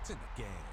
It's in the game.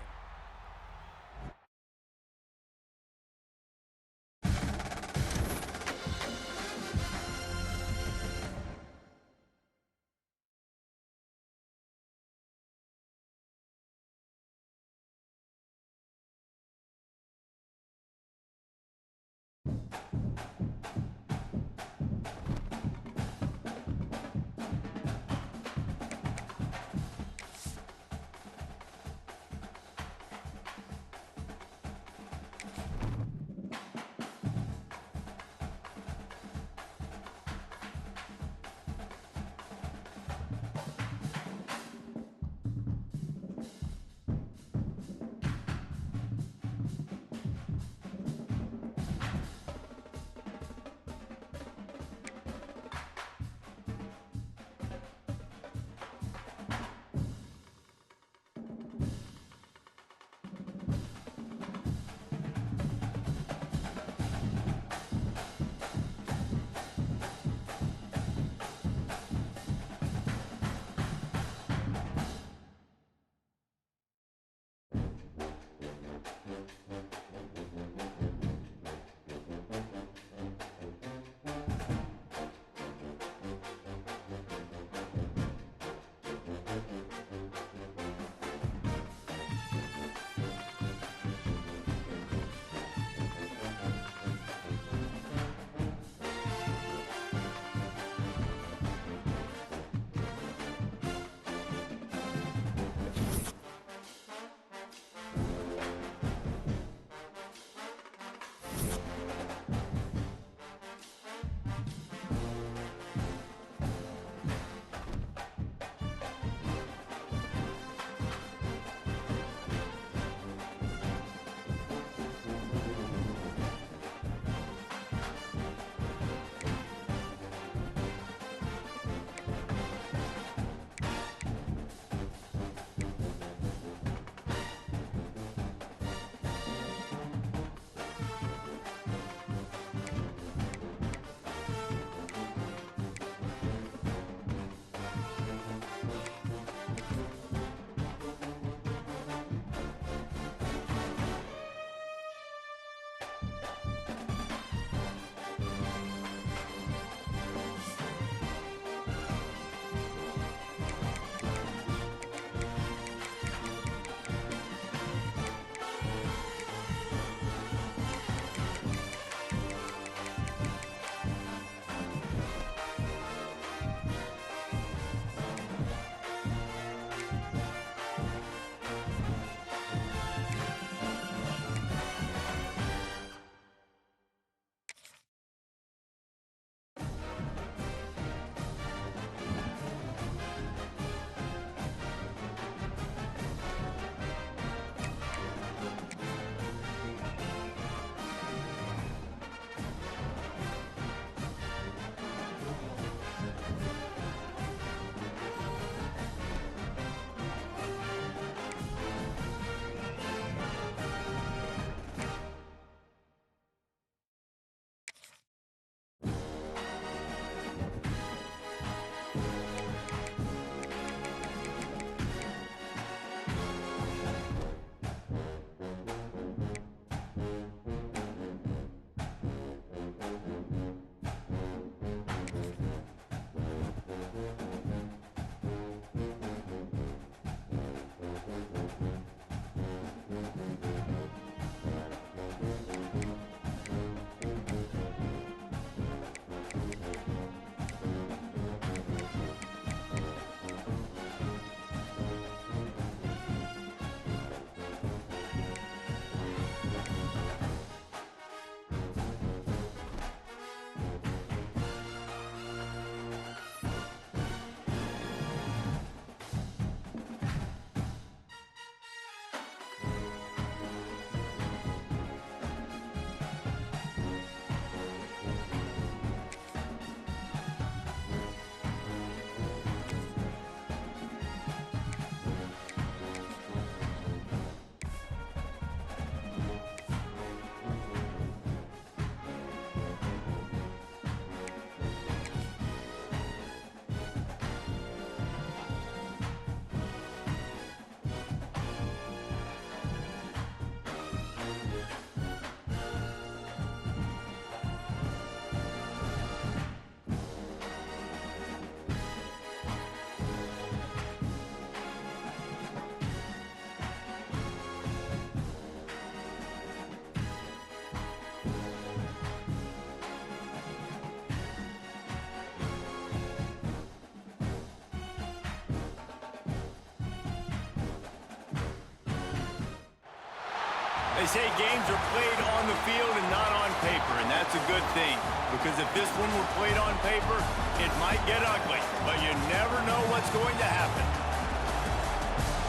They say games are played on the field and not on paper, and that's a good thing. Because if this one were played on paper, it might get ugly, but you never know what's going to happen.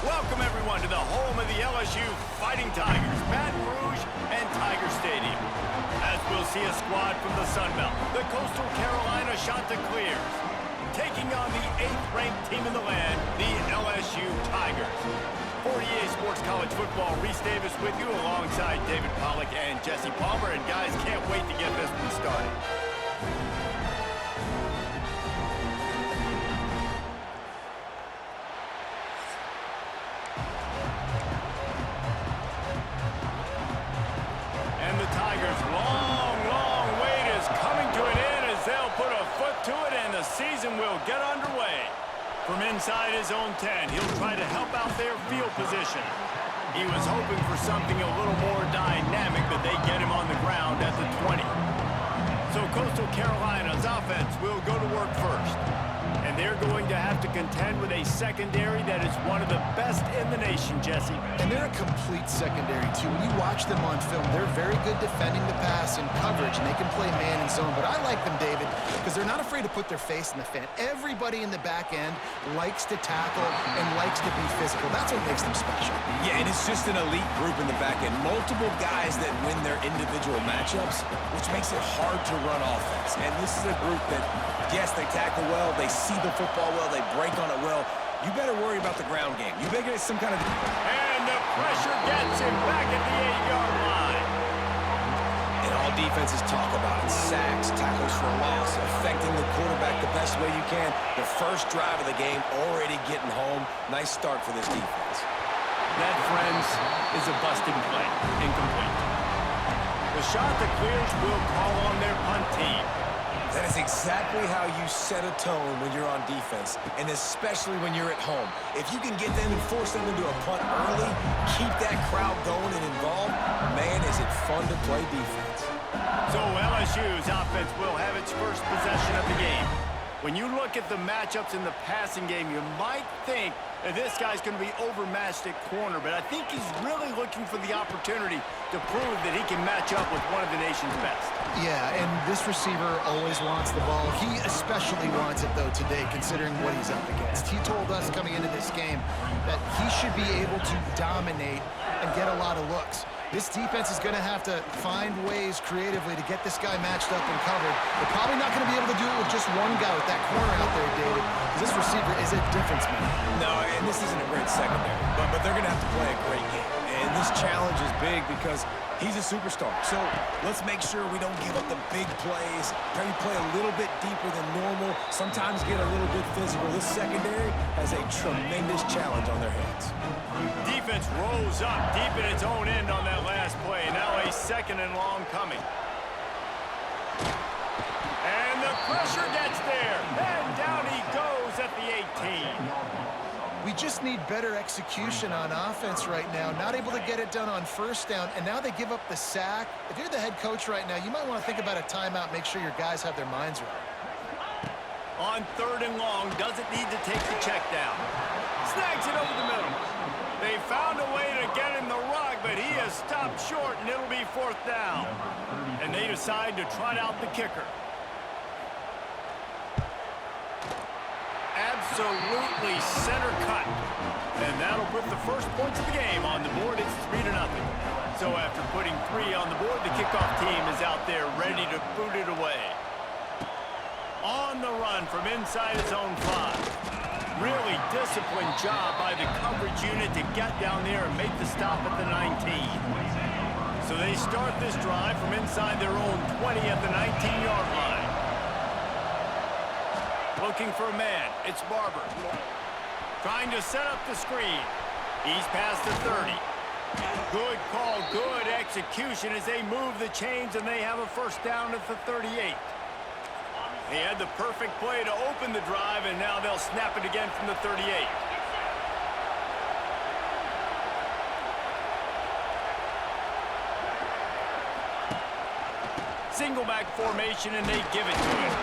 Welcome, everyone, to the home of the LSU Fighting Tigers, Baton Rouge and Tiger Stadium. As we'll see a squad from the Sun Belt, the Coastal Carolina Chanticleers, taking on the 8th-ranked team in the land, the LSU Tigers. For EA Sports College Football, Reese Davis with you alongside David Pollack and Jesse Palmer. And guys, can't wait to get this one started. And the Tigers' long wait is coming to an end as they'll put a foot to it and the season will get underway. From inside his own 10, he'll try to help out their field position. He was hoping for something a little more dynamic, but they get him on the ground at the 20. So Coastal Carolina's offense will go to work first. And they're going to have to contend with a secondary that is one of the best in the nation, Jesse. And they're a complete secondary, too. When you watch them on film, they're very good defending the pass and coverage, and they can play man and zone. But I like them, David, because they're not afraid to put their face in the fan. Everybody in the back end likes to tackle and likes to be physical. That's what makes them special. Yeah, and it's just an elite group in the back end. Multiple guys that win their individual matchups, which makes it hard to run offense. And this is a group that, yes, they tackle well, they see the football well, they break on it well. You better worry about the ground game. You better get some kind of... And the pressure gets him back at the 8-yard line. And all defenses talk about it. Sacks, tackles for a loss, affecting the quarterback the best way you can. The first drive of the game, already getting home. Nice start for this defense. That, friends, is a busted play. Incomplete. The Chanticleers will call on their punt team. That is exactly how you set a tone when you're on defense, and especially when you're at home. If you can get them and force them into a punt early, keep that crowd going and involved, man, is it fun to play defense. So LSU's offense will have its first possession of the game. When you look at the matchups in the passing game, you might think that this guy's going to be overmatched at corner, but I think he's really looking for the opportunity to prove that he can match up with one of the nation's best. Yeah, and this receiver always wants the ball. He especially wants it, though, today, considering what he's up against. He told us coming into this game that he should be able to dominate and get a lot of looks. This defense is going to have to find ways creatively to get this guy matched up and covered. They're probably not going to be able to do it with just one guy with that corner out there, David, because this receiver is a difference maker. No, and this isn't a great secondary, but they're going to have to play a great game. And this challenge is big because he's a superstar. So let's make sure we don't give up the big plays. Maybe play a little bit deeper than normal. Sometimes get a little bit physical. This secondary has a tremendous challenge on their hands. Defense rolls up deep in its own end on that last play. Now a 2nd and long coming. And the pressure gets there. And down he goes at the 18. We just need better execution on offense right now. Not able to get it done on first down, and now they give up the sack. If you're the head coach right now, you might want to think about a timeout, make sure your guys have their minds right. On 3rd and long, doesn't need to take the check down. Snags it over the middle. They found a way to get in the rug, but he has stopped short, and it'll be 4th down. And they decide to trot out the kicker. Absolutely center cut. And that'll put the first points of the game on the board. It's 3-0. So after putting 3 on the board, the kickoff team is out there ready to boot it away. On the run from inside his own 5. Really disciplined job by the coverage unit to get down there and make the stop at the 19. So they start this drive from inside their own 20 at the 19-yard line. Looking for a man. It's Barber. Trying to set up the screen. He's past the 30. Good call, good execution as they move the chains and they have a first down at the 38. He had the perfect play to open the drive, and now they'll snap it again from the 38. Single back formation, and they give it to him.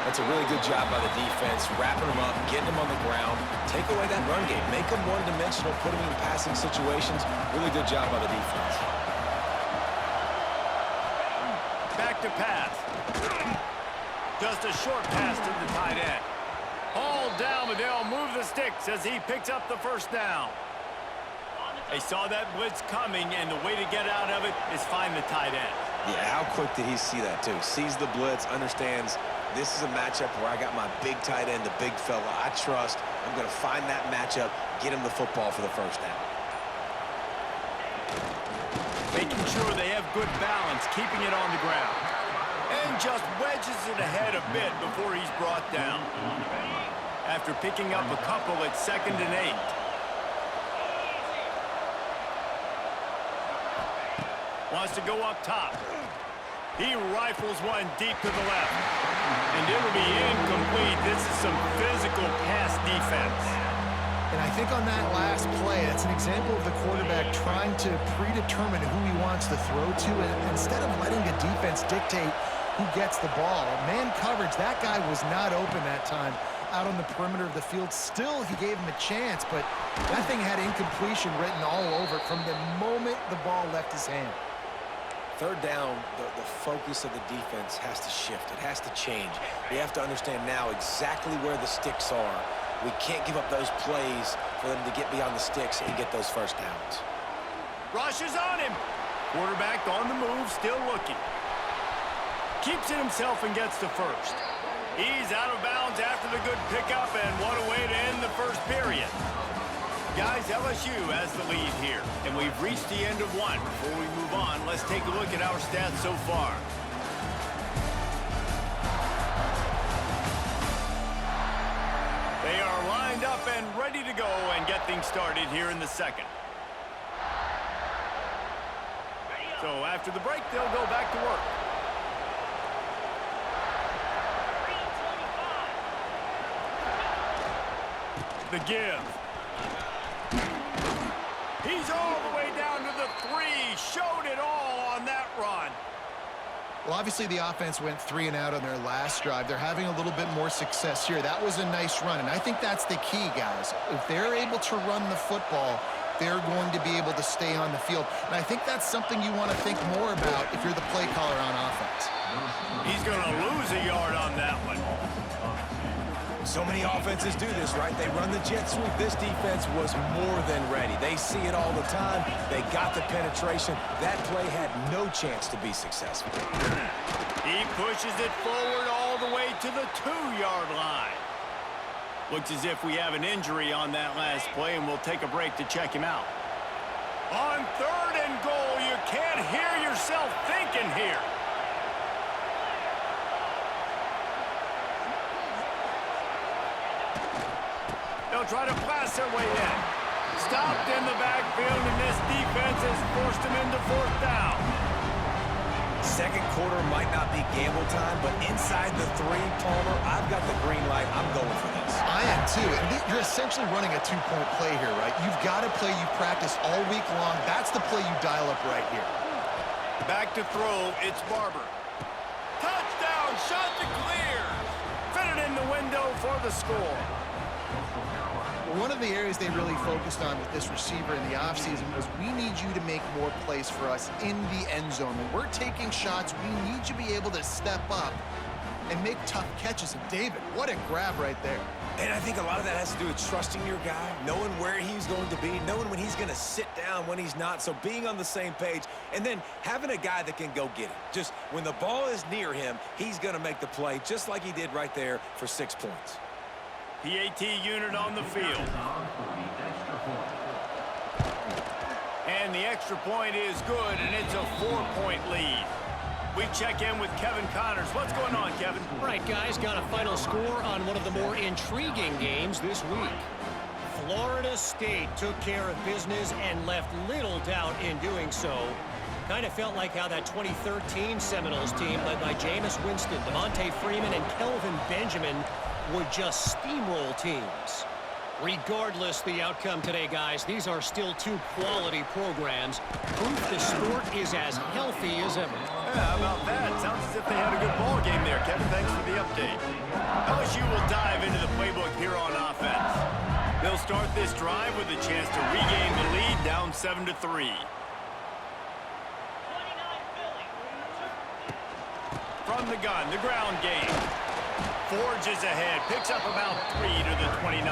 That's a really good job by the defense, wrapping them up, getting them on the ground, take away that run game, make them one-dimensional, put them in passing situations. Really good job by the defense. pass. Just a short pass to the tight end. All down, but they'll move the sticks as he picks up the first down. They saw that blitz coming, and the way to get out of it is find the tight end. Yeah, how quick did he see that, too? Sees the blitz, understands this is a matchup where I got my big tight end, the big fella I trust. I'm going to find that matchup, get him the football for the first down. Making sure they have good balance, keeping it on the ground. And just wedges it ahead a bit before he's brought down. After picking up a couple at 2nd and 8. Wants to go up top. He rifles one deep to the left. And it'll be incomplete. This is some physical pass defense. And I think on that last play, that's an example of the quarterback trying to predetermine who he wants to throw to, and instead of letting the defense dictate who gets the ball. Man coverage, that guy was not open that time out on the perimeter of the field. Still, he gave him a chance, but that thing had incompletion written all over it from the moment the ball left his hand. Third down, the focus of the defense has to shift. It has to change. We have to understand now exactly where the sticks are. We can't give up those plays for them to get beyond the sticks and get those first downs. Rushes on him. Quarterback on the move, still looking. Keeps it himself and gets the first. He's out of bounds after the good pickup, and what a way to end the first period. Guys, LSU has the lead here, and we've reached the end of one. Before we move on, let's take a look at our stats so far. They are lined up and ready to go and get things started here in the second. So after the break, they'll go back to work. The give. He's all the way down to the 3. Showed it all on that run. Well, obviously the offense went 3 and out on their last drive. They're having a little bit more success here. That was a nice run, and I think that's the key, guys. If they're able to run the football, they're going to be able to stay on the field. And I think that's something you want to think more about if you're the play caller on offense. He's going to lose a yard on that one. So many offenses do this, right? They run the jet sweep. This defense was more than ready. They see it all the time. They got the penetration. That play had no chance to be successful. He pushes it forward all the way to the 2-yard line. Looks as if we have an injury on that last play, and we'll take a break to check him out. On 3rd and goal, you can't hear yourself thinking here. They'll try to blast their way in. Stopped in the backfield, and this defense has forced him into 4th down. Second quarter might not be gamble time, but inside the 3, Palmer, I've got the green light. I'm going for this. I am too. And you're essentially running a 2-point play here, right? You've got a play you've practiced all week long. That's the play you dial up right here. Back to throw, it's Barber. Touchdown, shot to clear. Fitted in the window for the score. One of the areas they really focused on with this receiver in the offseason was we need you to make more plays for us in the end zone. When we're taking shots, we need you to be able to step up and make tough catches. And David, what a grab right there. And I think a lot of that has to do with trusting your guy, knowing where he's going to be, knowing when he's going to sit down, when he's not, so being on the same page, and then having a guy that can go get it. Just when the ball is near him, he's going to make the play just like he did right there for 6 points. PAT unit on the field. And the extra point is good, and it's a 4-point lead. We check in with Kevin Connors. What's going on, Kevin? Right, guys, got a final score on one of the more intriguing games this week. Florida State took care of business and left little doubt in doing so. Kind of felt like how that 2013 Seminoles team, led by Jameis Winston, Devontae Freeman, and Kelvin Benjamin, would just steamroll teams. Regardless the outcome today, guys, these are still 2 quality programs. Proof the sport is as healthy as ever. Yeah, how about that? Sounds as if they had a good ball game there, Kevin. Thanks for the update. LSU will dive into the playbook here on offense. They'll start this drive with a chance to regain the lead, down 7-3. from the gun, the ground game. Forges ahead, picks up about 3 to the 29.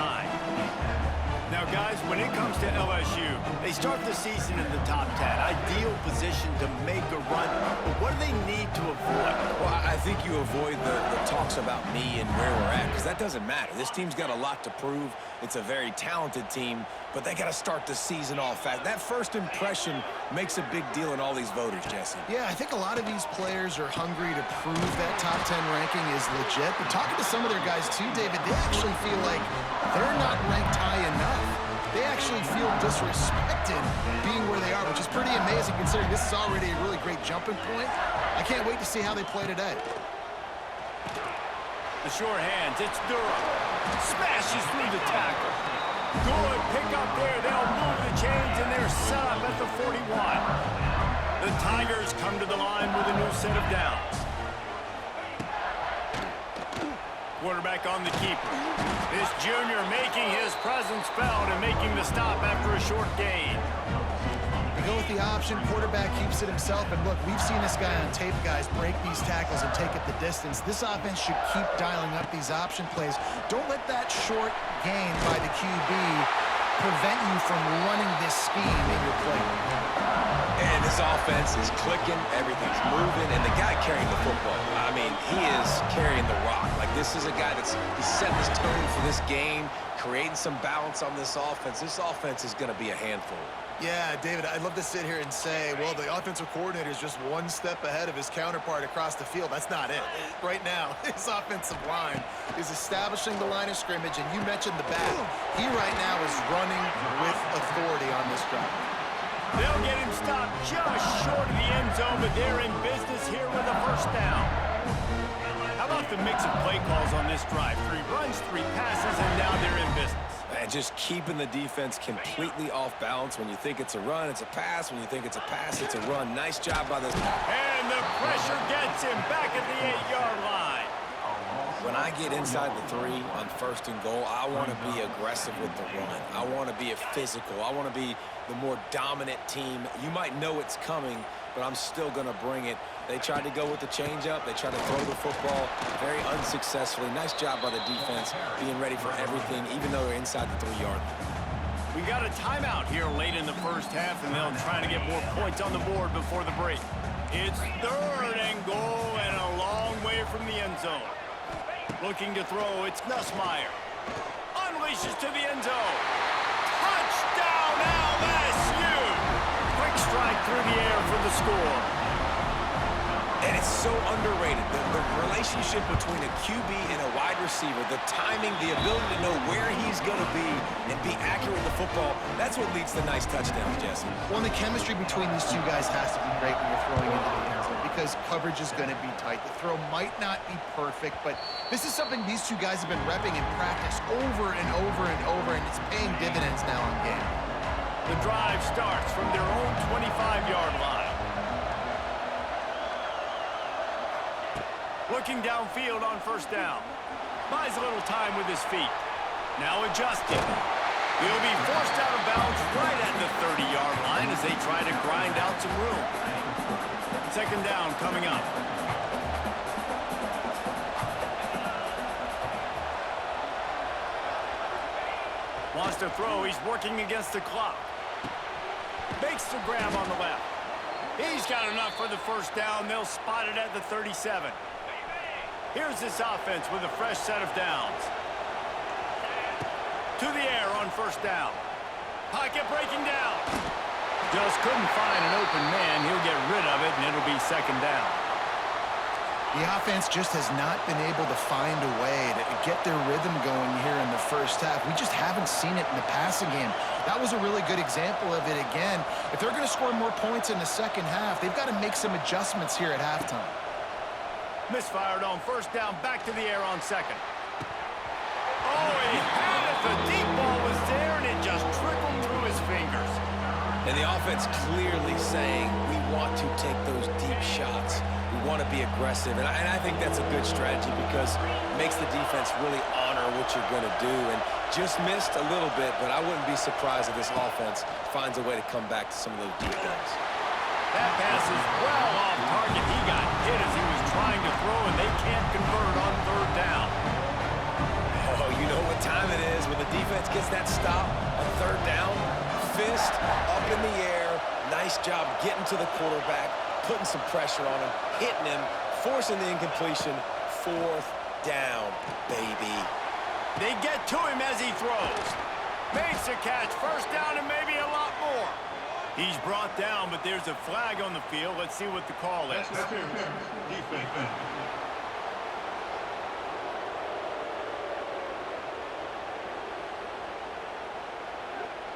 Now, guys, when it comes to LSU, they start the season in the top 10. Ideal position to make a run, but what do they need to avoid? Well, I think you avoid the talks about me and where we're at, because that doesn't matter. This team's got a lot to prove. It's a very talented team, but they got to start the season off fast. That first impression makes a big deal in all these voters, Jesse. Yeah, I think a lot of these players are hungry to prove that top 10 ranking is legit. But talking to some of their guys too, David, they actually feel like they're not ranked high enough. They actually feel disrespected being where they are, which is pretty amazing considering this is already a really great jumping point. I can't wait to see how they play today. The short hands, it's Durham. Smashes through the tackle. Good pick up there. They'll move the chains, and they're set up at the 41. The Tigers come to the line with a new set of downs. Quarterback on the keeper. This junior making his presence felt and making the stop after a short gain. They go with the option. Quarterback keeps it himself. And look, we've seen this guy on tape, guys, break these tackles and take it the distance. This offense should keep dialing up these option plays. Don't let that short gain by the QB prevent you from running this scheme in your play. And this offense is clicking, everything's moving, and the guy carrying the football, I mean, he is carrying the rock. Like, this is a guy he's setting this tone for this game, creating some balance on this offense. This offense is going to be a handful. Yeah, David, I'd love to sit here and say, well, the offensive coordinator is just one step ahead of his counterpart across the field. That's not it. Right now, his offensive line is establishing the line of scrimmage, and you mentioned the back. He right now is running with authority on this drive. They'll get him stopped just short of the end zone, but they're in business here with a first down. How about the mix of play calls on this drive? 3 runs, 3 passes, and now they're in business. And just keeping the defense completely off balance. When you think it's a run, it's a pass. When you think it's a pass, it's a run. Nice job by this. And the pressure gets him back at the 8-yard line. When I get inside the 3 on 1st and goal, I want to be aggressive with the run. I want to be physical. I want to be the more dominant team. You might know it's coming, but I'm still going to bring it. They tried to go with the changeup. They tried to throw the football very unsuccessfully. Nice job by the defense being ready for everything, even though they're inside the 3-yard line. We got a timeout here late in the first half, and they'll try to get more points on the board before the break. It's 3rd and goal and a long way from the end zone. Looking to throw, it's Nussmeier. Unleashes to the end zone. Touchdown, LSU! Quick strike through the air for the score. And it's so underrated. The relationship between a QB and a wide receiver, the timing, the ability to know where he's going to be and be accurate with the football, that's what leads to nice touchdowns, Jesse. Well, the chemistry between these two guys has to be great when you're throwing into the end zone because coverage is going to be tight. The throw might not be perfect, but this is something these two guys have been repping in practice over and over and over, and it's paying dividends now in game. The drive starts from their own 25-yard line. Looking downfield on 1st down. Buys a little time with his feet. Now adjusting. He'll be forced out of bounds right at the 30-yard line as they try to grind out some room. 2nd down coming up. Wants to throw. He's working against the clock. Makes the grab on the left. He's got enough for the 1st down. They'll spot it at the 37. Here's this offense with a fresh set of downs. To the air on 1st down. Pocket breaking down. Just couldn't find an open man. He'll get rid of it, and it'll be 2nd down. The offense just has not been able to find a way to get their rhythm going here in the first half. We just haven't seen it in the passing game. That was a really good example of it again. If they're going to score more points in the second half, they've got to make some adjustments here at halftime. Misfired on 1st down, back to the air on 2nd. Oh, he had it. The deep ball was there, and it just trickled through his fingers. And the offense clearly saying, we want to take those deep shots. We want to be aggressive. And I think that's a good strategy because it makes the defense really honor what you're going to do. And just missed a little bit, but I wouldn't be surprised if this offense finds a way to come back to some of those deep balls. That pass is well off target. He got hit as he was trying to throw, and they can't convert on third down. Oh, you know what time it is when the defense gets that stop on third down. Fist up in the air. Nice job getting to the quarterback, putting some pressure on him, hitting him, forcing the incompletion. Fourth down, baby. They get to him as he throws. Makes a catch. First down and maybe a lot more. He's brought down, but there's a flag on the field. Let's see what the call is.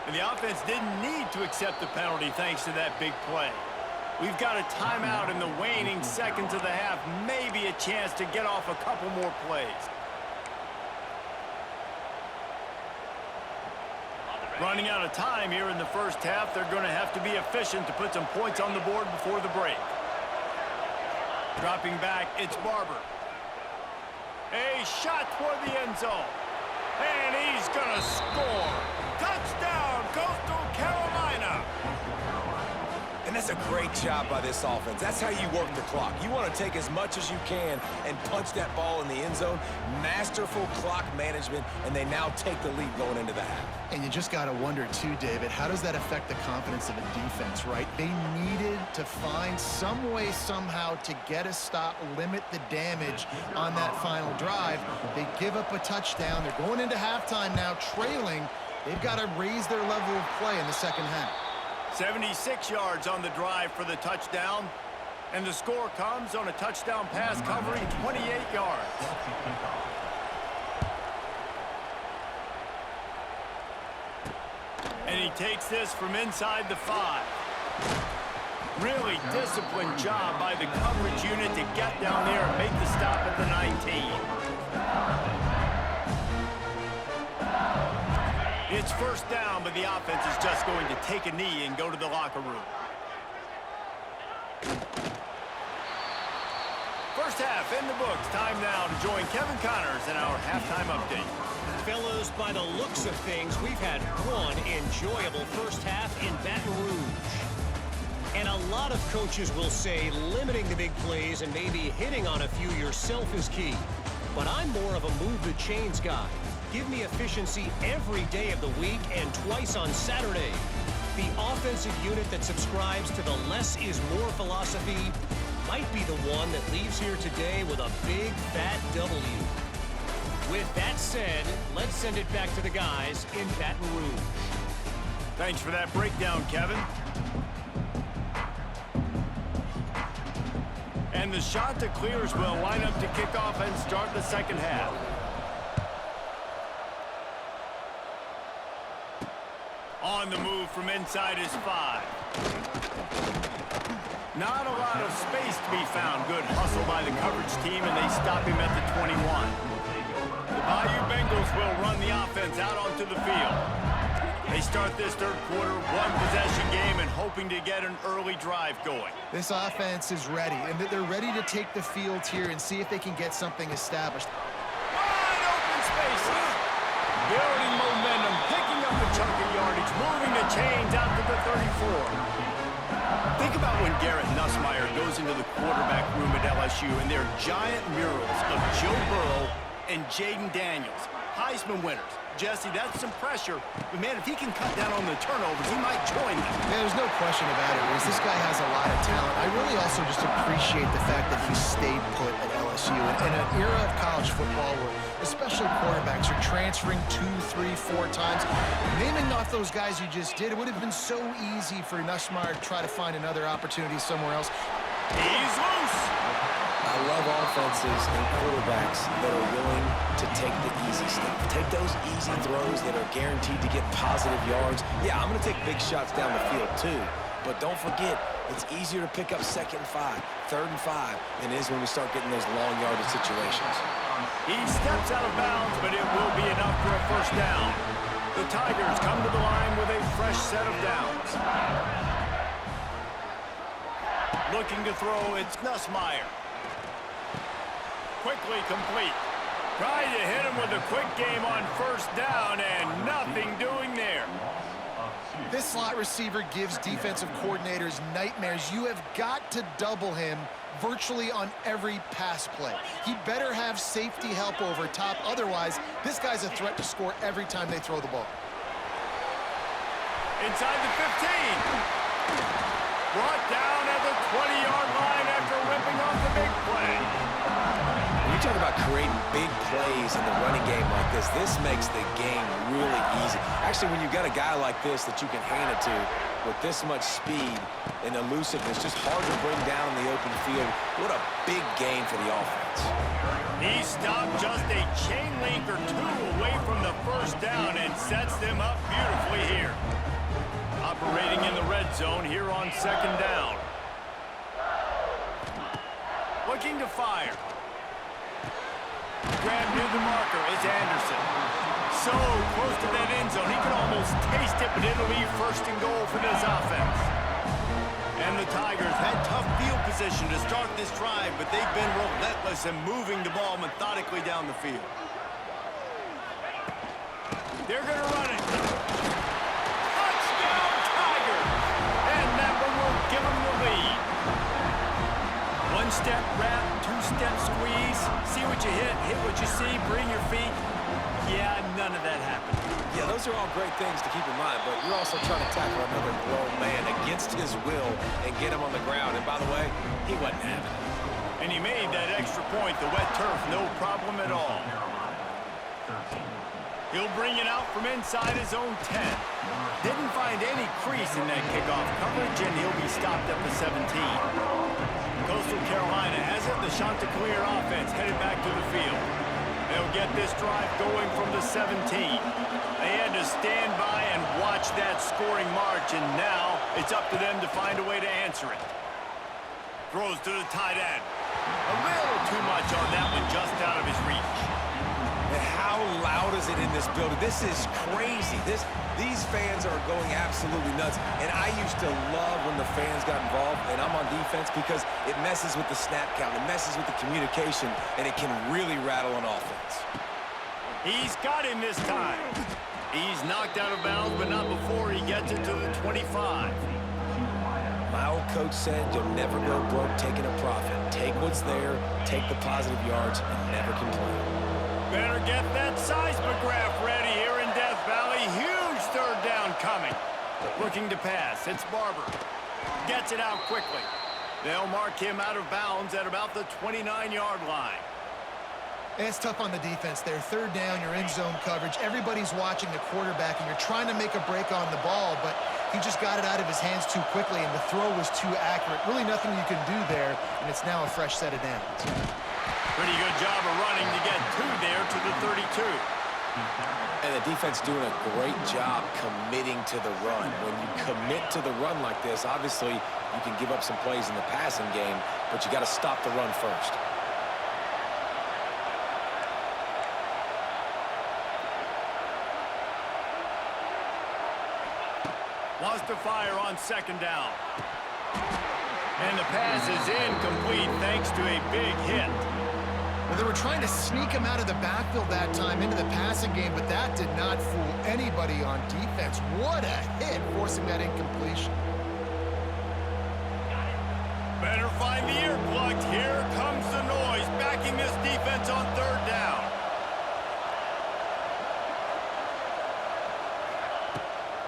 And the offense didn't need to accept the penalty thanks to that big play. We've got a timeout in the waning seconds of the half. Maybe a chance to get off a couple more plays. Running out of time here in the first half. They're going to have to be efficient to put some points on the board before the break. Dropping back, it's Barber. A shot toward the end zone. And he's going to score. Touchdown, Coastal Carolina. And that's a great job by this offense. That's how you work the clock. You want to take as much as you can and punch that ball in the end zone. Masterful clock management, and they now take the lead going into the half. And you just got to wonder, too, David, how does that affect the confidence of a defense, right? They needed to find some way, somehow, to get a stop, limit the damage on that final drive. They give up a touchdown. They're going into halftime now, trailing. They've got to raise their level of play in the second half. 76 yards on the drive for the touchdown. And the score comes on a touchdown pass covering 28 yards. And he takes this from inside the 5. Really disciplined job by the coverage unit to get down there and make the stop at the 19. It's first down, but the offense is just going to take a knee and go to the locker room. First half in the books. Time now to join Kevin Connors in our halftime update. Fellows, by the looks of things, we've had one enjoyable first half in Baton Rouge. And a lot of coaches will say limiting the big plays and maybe hitting on a few yourself is key. But I'm more of a move the chains guy. Give me efficiency every day of the week and twice on Saturday. The offensive unit that subscribes to the less is more philosophy might be the one that leaves here today with a big fat W. With that said, let's send it back to the guys in Baton Rouge. Thanks for that breakdown, Kevin. And the shot to clears will line up to kick off and start the second half. On the move from inside his 5. Not a lot of space to be found. Good hustle by the coverage team, and they stop him at the 21. The Bayou Bengals will run the offense out onto the field. They start this third quarter, one-possession game, and hoping to get an early drive going. This offense is ready, and they're ready to take the field here and see if they can get something established. Wide open spaces. Building momentum, picking up a chunk of yardage, moving the chains out to the 34. Think about when Garrett Nussmeier goes into the quarterback room at LSU and there are giant murals of Joe Burrow and Jaden Daniels, Heisman winners. Jesse, that's some pressure. But, man, if he can cut down on the turnovers, he might join them. Yeah, there's no question about it, Reese. This guy has a lot of talent. I really also just appreciate the fact that he stayed put at LSU. In an era of college football where especially quarterbacks are transferring 2, 3, 4 times, naming off those guys you just did, it would have been so easy for Nussmeier to try to find another opportunity somewhere else. He's loose. I love offenses and quarterbacks that are willing to take the easy stuff. Take those easy throws that are guaranteed to get positive yards. Yeah, I'm going to take big shots down the field too. But don't forget, it's easier to pick up 2nd and 5, 3rd and 5 than it is when we start getting those long yardage situations. He steps out of bounds, but it will be enough for a first down. The Tigers come to the line with a fresh set of downs. Looking to throw, it's Nussmeier. Quickly complete. Trying to hit him with a quick game on first down, and nothing doing there. This slot receiver gives defensive coordinators nightmares. You have got to double him virtually on every pass play. He better have safety help over top. Otherwise, this guy's a threat to score every time they throw the ball. Inside the 15. Brought down at the 20-yard line after ripping off the big play. When you talk about creating big plays in the running game like this makes the game really easy. Actually, when you've got a guy like this that you can hand it to with this much speed and elusiveness, just hard to bring down in the open field. What a big game for the offense. He stopped just a chain link or two away from the first down and sets them up beautifully here. Operating in the red zone here on second down. Looking to fire. Grab near the marker is Anderson. So close to that end zone, he can almost taste it, but it'll be first and goal for this offense. And the Tigers had tough field position to start this drive, but they've been relentless in moving the ball methodically down the field. They're going to run it. Touchdown, Tigers! And that one will give them the lead. One-step wrap, two-step squeeze. See what you hit what you see, bring your feet. Yeah, none of that happened. Yeah, those are all great things to keep in mind, but you're also trying to tackle another grown man against his will and get him on the ground. And by the way, he wasn't having it. And he made that extra point, the wet turf, no problem at all. He'll bring it out from inside his own 10. Didn't find any crease in that kickoff coverage, and he'll be stopped at the 17. Coastal Carolina has it. The Chanticleer offense headed back to the field. They'll get this drive going from the 17. They had to stand by and watch that scoring march, and now it's up to them to find a way to answer it. Throws to the tight end. A little too much on that one, just out of his reach. And how loud is it in this building? This is crazy. These fans are going absolutely nuts. And I used to love when the fans got involved, and I'm on defense because it messes with the snap count. It messes with the communication, and it can really rattle an offense. He's got him this time. He's knocked out of bounds, but not before he gets it to the 25. My old coach said you'll never go broke taking a profit. Take what's there, take the positive yards, and never complain. Better get that seismograph ready here in Death Valley. Huge third down coming. Looking to pass. It's Barber. Gets it out quickly. They'll mark him out of bounds at about the 29-yard line. And it's tough on the defense there. Third down, you're in zone coverage. Everybody's watching the quarterback, and you're trying to make a break on the ball, but he just got it out of his hands too quickly, and the throw was too accurate. Really nothing you can do there, and it's now a fresh set of downs. Pretty good job of running to get two there to the 32. And the defense doing a great job committing to the run. When you commit to the run like this, obviously you can give up some plays in the passing game, but you got to stop the run first. Wants to fire on second down. And the pass is incomplete thanks to a big hit. Well, they were trying to sneak him out of the backfield that time into the passing game, but that did not fool anybody on defense. What a hit, forcing that incompletion. Better find the earplugs. Here comes the noise, backing this defense on third down.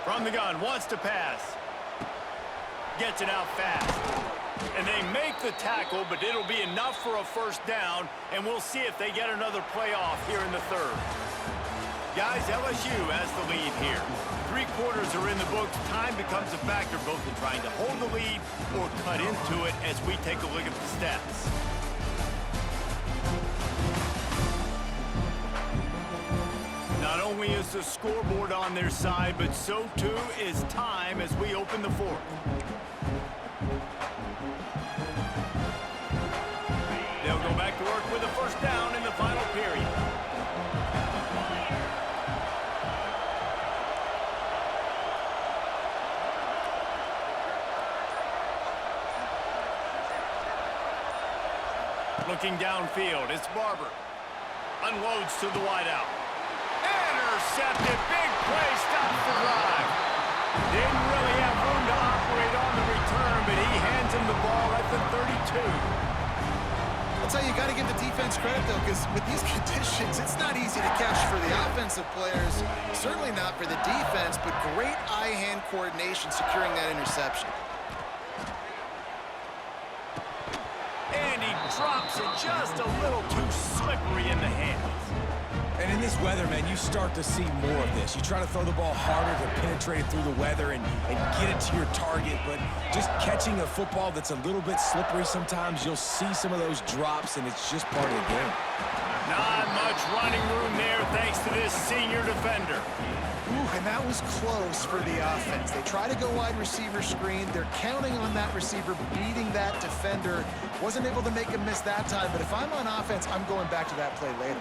From the gun, wants to pass. Gets it out fast. And they make the tackle, but it'll be enough for a first down, and we'll see if they get another play off here in the third. Guys, LSU has the lead here. 3 quarters are in the books. Time becomes a factor both in trying to hold the lead or cut into it as we take a look at the stats. Not only is the scoreboard on their side, but so too is time as we open the fourth. They'll go back to work with a first down in the final period. Looking downfield, it's Barber. Unloads to the wideout. Intercepted, big play, stops the drive. Didn't really have room to operate on the return, but he hands him the ball at the 32. I'll tell you, you got to give the defense credit, though, because with these conditions, it's not easy to catch for the offensive players. Certainly not for the defense, but great eye-hand coordination securing that interception. And he drops it just a little too slippery in the hands. And in this weather, man, you start to see more of this. You try to throw the ball harder to penetrate it through the weather and get it to your target, but just catching a football that's a little bit slippery sometimes, you'll see some of those drops, and it's just part of the game. Not much running room there thanks to this senior defender. Ooh, and that was close for the offense. They try to go wide receiver screen. They're counting on that receiver beating that defender. Wasn't able to make him miss that time, but if I'm on offense, I'm going back to that play later.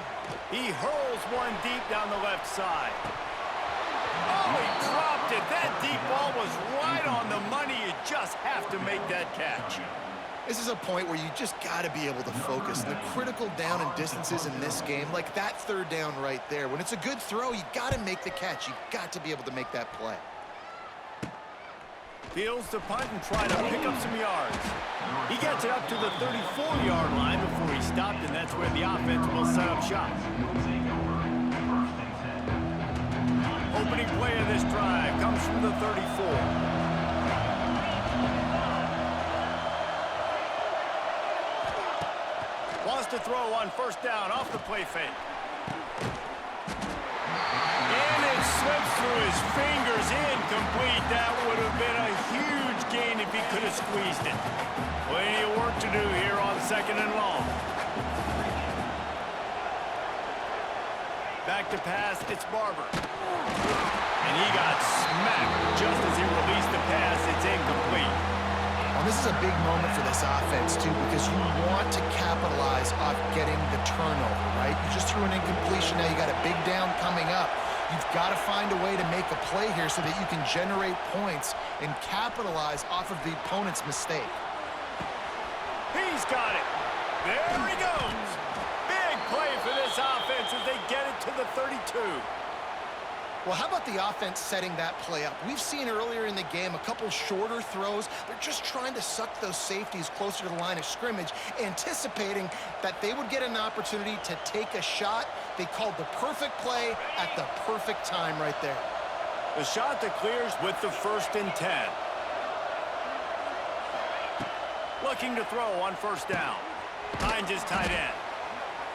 He hurls one deep down the left side. Oh, he dropped it. That deep ball was right on the money. You just have to make that catch. This is a point where you just got to be able to focus. The critical down and distances in this game, like that third down right there. When it's a good throw, you got to make the catch. You got to be able to make that play. Fields to punt and try to pick up some yards. He gets it up to the 34-yard line before he stopped, and that's where the offense will set up shop. Opening play of this drive comes from the 34. Wants to throw on first down off the play fake. And it slips through his fingers, incomplete. That would have been a huge gain if he could have squeezed it. Plenty of work to do here on second and long. Back to pass, it's Barber. And he got smacked just as he released the pass. It's incomplete. Well, this is a big moment for this offense, too, because you want to capitalize off getting the turnover, right? You just threw an incompletion. Now you got a big down coming up. You've got to find a way to make a play here so that you can generate points and capitalize off of the opponent's mistake. He's got it. There he goes. Big play for this offense as they get it to the 32. Well, how about the offense setting that play up? We've seen earlier in the game a couple shorter throws. They're just trying to suck those safeties closer to the line of scrimmage, anticipating that they would get an opportunity to take a shot. They called the perfect play at the perfect time right there. The shot that clears with the 1st and 10. Looking to throw on first down. Finds his tight end.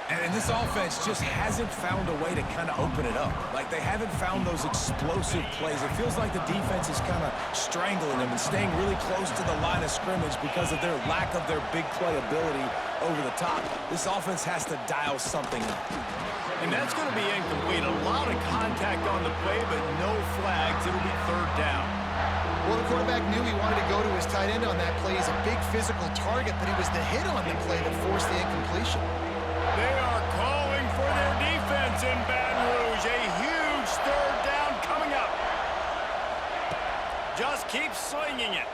And this offense just hasn't found a way to kind of open it up. Like, they haven't found those explosive plays. It feels like the defense is kind of strangling them and staying really close to the line of scrimmage because of their lack of their big play ability over the top. This offense has to dial something up. And that's going to be incomplete. A lot of contact on the play, but no flags. It'll be third down. Well, the quarterback knew he wanted to go to his tight end on that play. He's a big physical target, but it was the hit on the play that forced the incompletion. They are calling for their defense in Baton Rouge. A huge third down coming up. Just keep slinging it.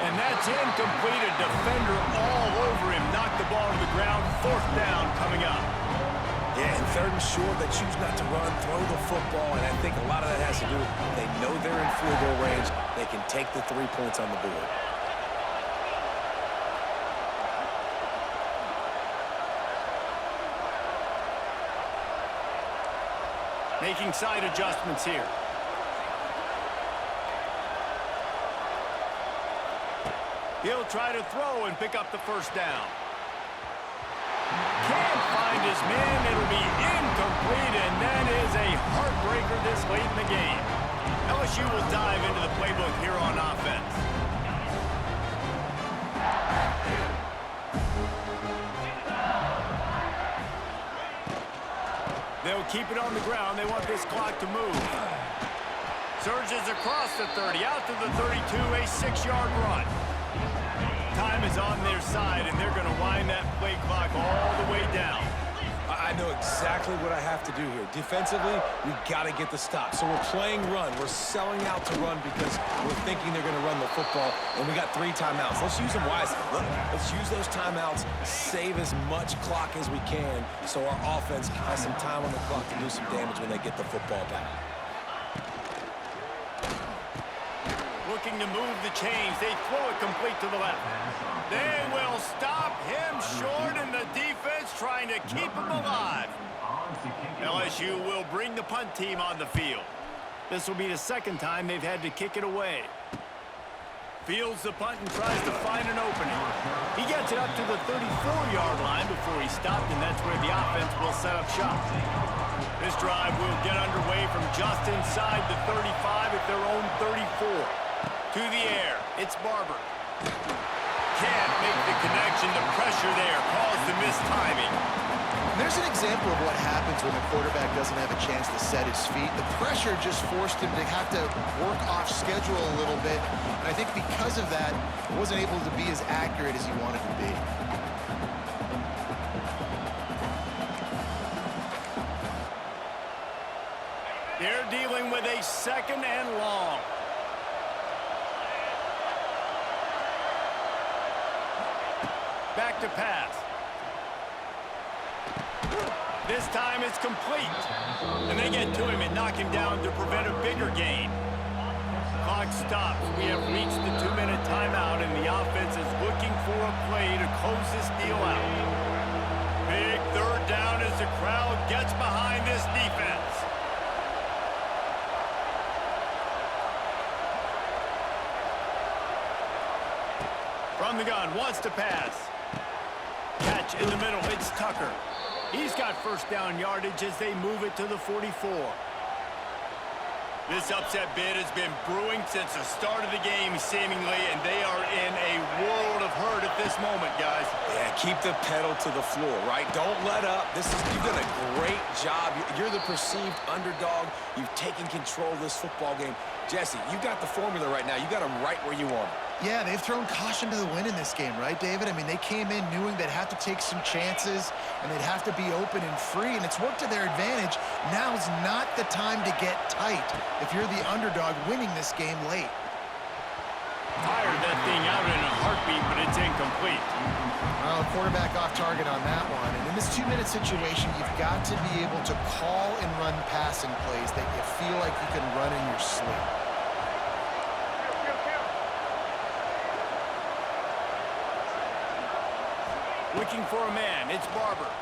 And that's incomplete. A defender all over him. Knocked the ball to the ground. Fourth down coming up. Yeah, and third and short, they choose not to run, throw the football, and I think a lot of that has to do with they know they're in field goal range. They can take the 3 points on the board. Making side adjustments here. He'll try to throw and pick up the first down. Can't find his man. It'll be incomplete, and that is a heartbreaker this late in the game. LSU will dive into the playbook here on offense. They'll keep it on the ground. They want this clock to move. Surges across the 30, out to the 32, a 6-yard run. Time is on their side, and they're going to wind that play clock all the way down. I know exactly what I have to do here. Defensively, we've got to get the stop. So we're playing run. We're selling out to run because we're thinking they're going to run the football, and we got 3 timeouts. Let's use them wisely. Let's use those timeouts, save as much clock as we can so our offense has some time on the clock to do some damage when they get the football back. looking to move the chains. They throw it complete to the left. They will stop him short, and the defense trying to keep him alive. LSU will bring the punt team on the field. This will be the second time they've had to kick it away. Fields the punt and tries to find an opening. He gets it up to the 34-yard line before he stopped, and that's where the offense will set up shop. This drive will get underway from just inside the 35 at their own 34. To the air, it's Barber. Can't make the connection. The pressure there caused the missed timing. There's an example of what happens when the quarterback doesn't have a chance to set his feet. The pressure just forced him to have to work off schedule a little bit. And I think because of that, he wasn't able to be as accurate as he wanted to be. They're dealing with a second and long. Back to pass. This time it's complete. And they get to him and knock him down to prevent a bigger gain. Clock stops. We have reached the 2-minute timeout, and the offense is looking for a play to close this deal out. Big third down as the crowd gets behind this defense. From the gun, wants to pass. Catch in the middle, it's Tucker. He's got first down yardage as they move it to the 44. This upset bid has been brewing since the start of the game, seemingly, and they are in a world of hurt at this moment, guys. Yeah, keep the pedal to the floor, right? Don't let up. You've done a great job. You're the perceived underdog. You've taken control of this football game. Jesse, you got the formula right now. You got them right where you want them. Yeah, they've thrown caution to the wind in this game, right, David? I mean, they came in knowing they'd have to take some chances and they'd have to be open and free, and it's worked to their advantage. Now's not the time to get tight if you're the underdog winning this game late. Fired that thing out in a heartbeat, but it's incomplete. Well, quarterback off target on that one. And in this 2-minute situation, you've got to be able to call and run passing plays that you feel like you can run in your sleep. Looking for a man, it's Barber.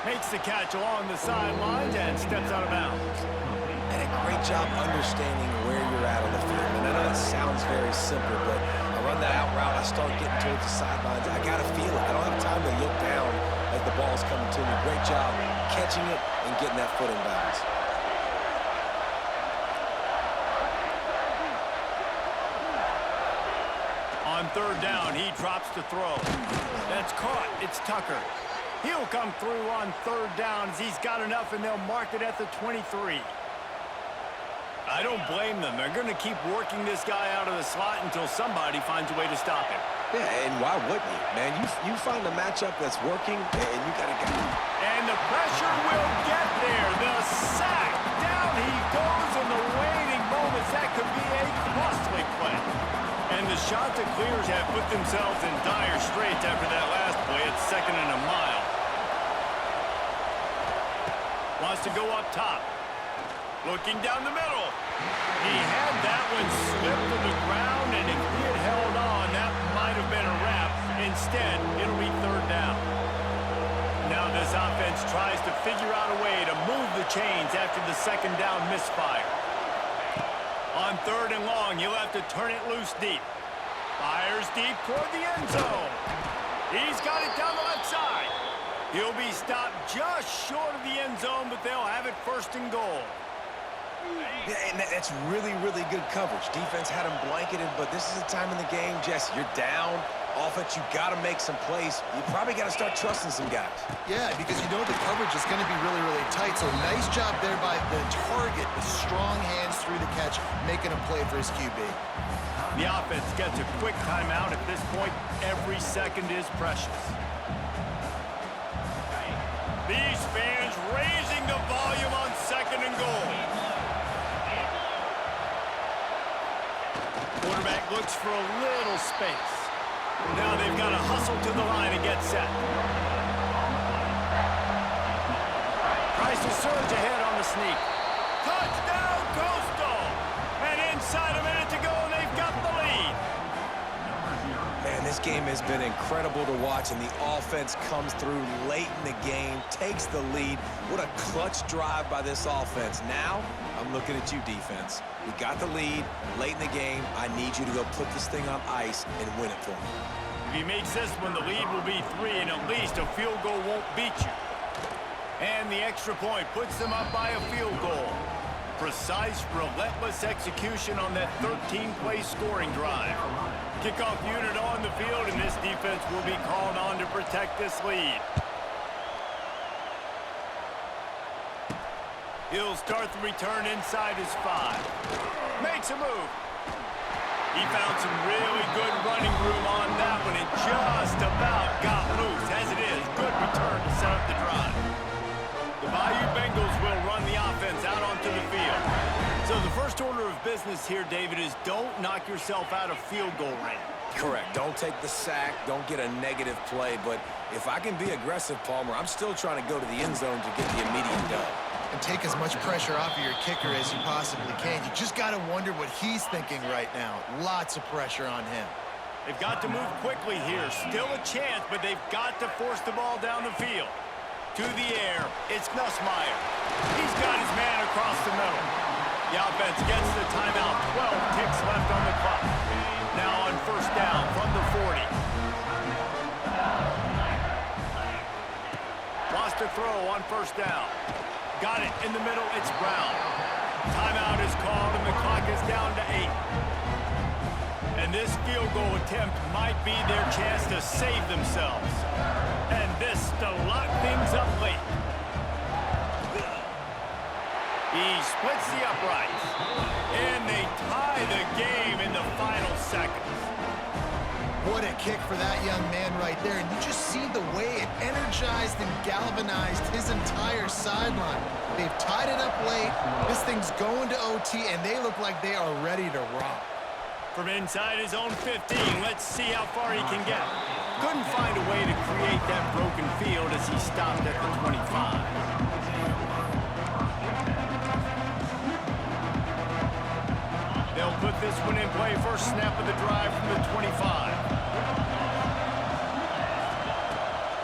Makes the catch along the sidelines and steps out of bounds. And a great job understanding where you're at on the field. And I know that sounds very simple, but I run that out route, I start getting towards the sidelines. I got to feel it. I don't have time to look down as the ball's coming to me. Great job catching it and getting that foot in bounds. On third down, he drops to throw. That's caught. It's Tucker. He'll come through on third down as he's got enough, and they'll mark it at the 23. I don't blame them. They're going to keep working this guy out of the slot until somebody finds a way to stop him. Yeah, and why wouldn't you, man? You find a matchup that's working, and you got to go. And the pressure will get there. The sack. Down he goes in the waiting moments. That could be a costly play. And the Shanta Clears have put themselves in dire straits after that last play. It's second and a mile. Wants to go up top. Looking down the middle. He had that one slip to the ground, and if he had held on, that might have been a wrap. Instead, it'll be third down. Now this offense tries to figure out a way to move the chains after the second down misfire. On third and long, he'll have to turn it loose deep. Fires deep toward the end zone. He's got it down the left side. He'll be stopped just short of the end zone, but they'll have it first and goal. Yeah, and that's really, really good coverage. Defense had him blanketed, but this is the time in the game, Jesse. You're down. Offense, you got to make some plays. You probably got to start trusting some guys. Yeah, because you know the coverage is going to be really, really tight. So nice job there by the target with strong hands through the catch, making a play for his QB. The offense gets a quick timeout. At this point, every second is precious. These fans raising the volume on second and goal. Quarterback looks for a little space. Now they've got to hustle to the line and get set. Tries to surge ahead on the sneak. Touchdown, Coastal! And inside a minute to go this game has been incredible to watch, and the offense comes through late in the game, takes the lead. What a clutch drive by this offense. Now, I'm looking at you, defense. We got the lead late in the game. I need you to go put this thing on ice and win it for me. If he makes this one, the lead will be 3, and at least a field goal won't beat you. And the extra point puts them up by a field goal. Precise, relentless execution on that 13-play scoring drive. Kickoff unit on the field, and this defense will be called on to protect this lead. He'll start the return inside his 5. Makes a move. He found some really good running room on that one and just about got loose. As it is, good return to set up the drive. The Bayou Bengals will run the offense out onto the field. So the first order of business here, David, is don't knock yourself out of field goal range. Correct. Don't take the sack. Don't get a negative play. But if I can be aggressive, Palmer, I'm still trying to go to the end zone to get the immediate dub. And take as much pressure off of your kicker as you possibly can. You just got to wonder what he's thinking right now. Lots of pressure on him. They've got to move quickly here. Still a chance, but they've got to force the ball down the field. To the air, it's Nussmeier. He's got his man across the middle. The offense gets the timeout. 12 ticks left on the clock. Now on first down from the 40. Lost a throw on first down. Got it in the middle, it's Brown. Timeout is called, and the clock is down to 8. And this field goal attempt might be their chance to save themselves. And this to lock things up late. He splits the uprights. And they tie the game in the final seconds. What a kick for that young man right there. And you just see the way it energized and galvanized his entire sideline. They've tied it up late. This thing's going to OT, and they look like they are ready to rock. From inside his own 15, let's see how far he can get. Couldn't find a way to create that broken field as he stopped at the 25. They'll put this one in play. First snap of the drive from the 25.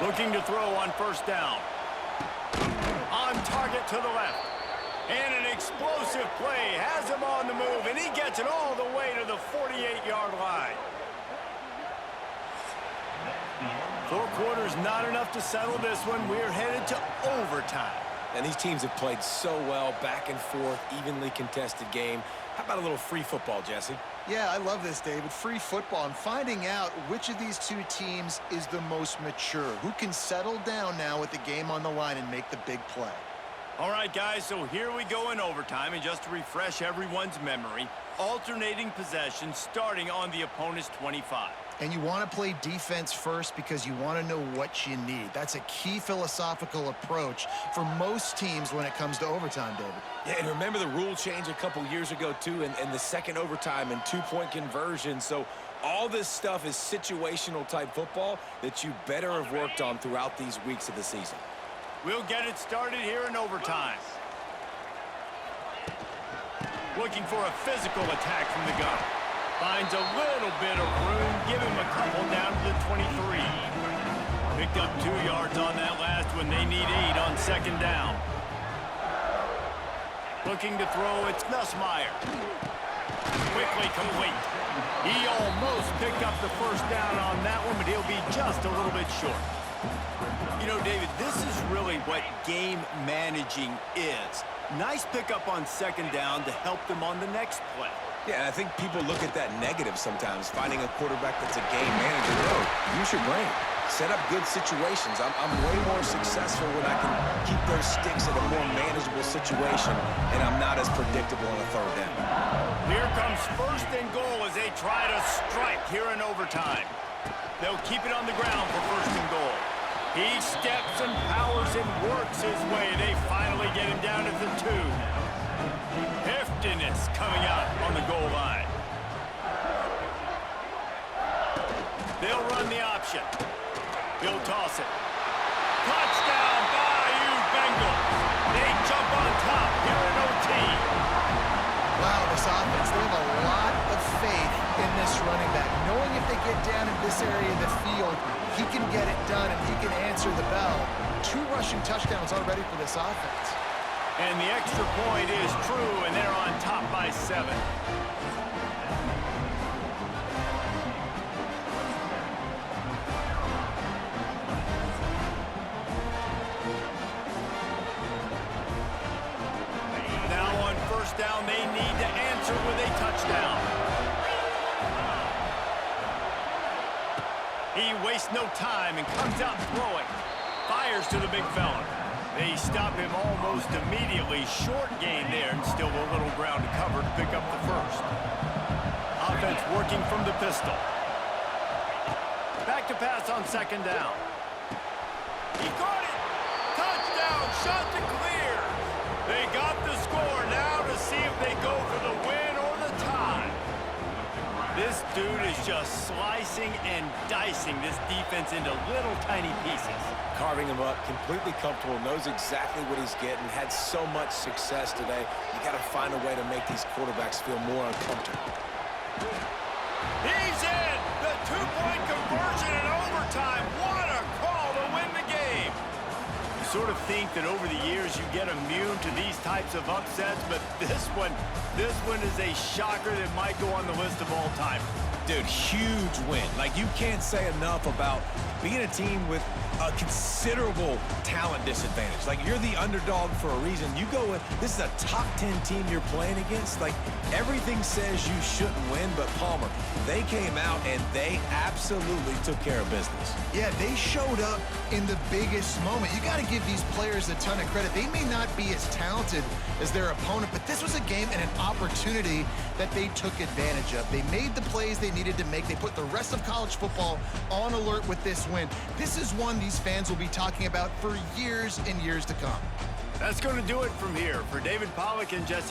Looking to throw on first down. On target to the left. And an explosive play has him on the move, and he gets it all the way to the 48-yard line. 4 quarters, not enough to settle this one. We're headed to overtime. And these teams have played so well, back and forth, evenly contested game. How about a little free football, Jesse? Yeah, I love this, David. Free football and finding out which of these two teams is the most mature, who can settle down now with the game on the line and make the big play. All right, guys, so here we go in overtime, and just to refresh everyone's memory, alternating possession starting on the opponent's 25. And you want to play defense first because you want to know what you need. That's a key philosophical approach for most teams when it comes to overtime, David. Yeah, and remember the rule change a couple years ago, too, and the second overtime and 2-point conversion. So all this stuff is situational type football that you better have worked on throughout these weeks of the season. We'll get it started here in overtime. Looking for a physical attack from the gun. Finds a little bit of room. Give him a couple down to the 23. Picked up 2 yards on that last one. They need 8 on second down. Looking to throw, it's Nussmeier. Quickly complete. He almost picked up the first down on that one, but he'll be just a little bit short. You know, David, this is really what game managing is. Nice pickup on second down to help them on the next play. Yeah, and I think people look at that negative sometimes, finding a quarterback that's a game manager. No, use your brain. Set up good situations. I'm way more successful when I can keep those sticks in a more manageable situation, and I'm not as predictable on a third down. Here comes first and goal as they try to strike here in overtime. They'll keep it on the ground for first and goal. He steps and powers and works his way. They finally get him down at the 2. Heftiness coming out on the goal line. They'll run the option. He'll toss it. Touchdown, Bayou Bengals. They jump on top here in OT. Wow, this offense, they have a lot of faith in this running back, knowing if they get down in this area of the field, he can get it done and he can answer the bell. 2 rushing touchdowns already for this offense. And the extra point is true, and they're on top by 7. Now on first down, they need to answer with a touchdown. He wastes no time and comes out throwing. Fires to the big fella. They stop him almost immediately. Short gain there, and still a little ground to cover to pick up the first. Offense working from the pistol. Back to pass on second down. He caught it. Touchdown, shot to clear. They got the score. Now to see if they go for the win or the tie. This dude is just slicing and dicing this defense into little tiny pieces. Carving him up, completely comfortable, knows exactly what he's getting, had so much success today. You got to find a way to make these quarterbacks feel more uncomfortable. He's in! The 2-point conversion in overtime. What a call to win the game! You sort of think that over the years you get immune to these types of upsets, but this one is a shocker that might go on the list of all time. Dude, huge win. Like, you can't say enough about being a team with a considerable talent disadvantage. Like, you're the underdog for a reason. You go with, this is a top 10 team you're playing against. Like, everything says you shouldn't win, but Palmer, they came out and they absolutely took care of business. Yeah, they showed up in the biggest moment. You got to give these players a ton of credit. They may not be as talented as their opponent, but this was a game and an opportunity that they took advantage of. They made the plays they needed to make. They put the rest of college football on alert with this win. This is one these fans will be talking about for years and years to come. That's going to do it from here. For David Pollack and Jesse